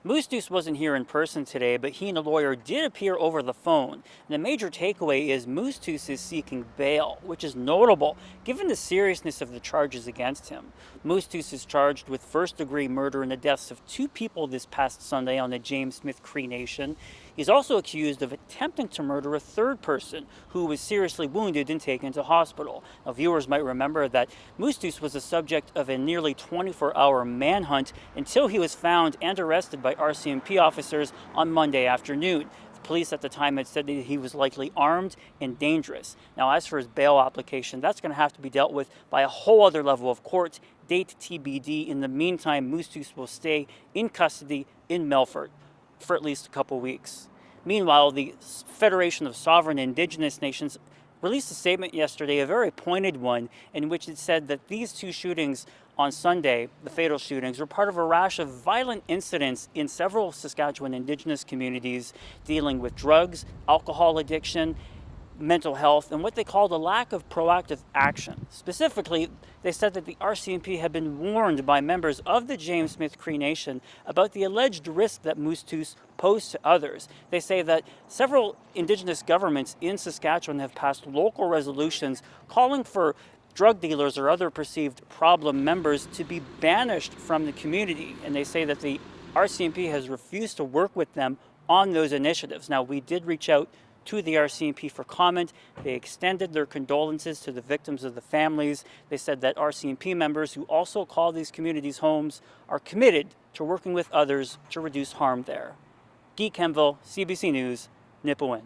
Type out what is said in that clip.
Moostoos wasn't here in person today, but he and a lawyer did appear over the phone. And the major takeaway is Moostoos is seeking bail, which is notable given the seriousness of the charges against him. Moostoos is charged with first-degree murder in the deaths of 2 people this past Sunday on the James Smith Cree Nation. He's also accused of attempting to murder a 3rd person who was seriously wounded and taken to hospital. Now, viewers might remember that Moostoos was the subject of a nearly 24-hour manhunt until he was found and arrested by RCMP officers on Monday afternoon. The police at the time had said that he was likely armed and dangerous. Now, as for his bail application, that's going to have to be dealt with by a whole other level of court. Date TBD. In the meantime, Moostoos will stay in custody in Melfort for at least a couple weeks. Meanwhile, the Federation of Sovereign Indigenous Nations released a statement yesterday, a very pointed one, in which it said that these 2 shootings on Sunday, the fatal shootings, were part of a rash of violent incidents in several Saskatchewan Indigenous communities dealing with drugs, alcohol addiction, mental health, and what they called a lack of proactive action. Specifically, they said that the RCMP had been warned by members of the James Smith Cree Nation about the alleged risk that Moostoos posed to others. They say that several Indigenous governments in Saskatchewan have passed local resolutions calling for drug dealers or other perceived problem members to be banished from the community. And they say that the RCMP has refused to work with them on those initiatives. Now, we did reach out to the RCMP for comment. They extended their condolences to the victims of the families. They said that RCMP members who also call these communities homes are committed to working with others to reduce harm there. Guy Kemville, CBC News, Nipawin.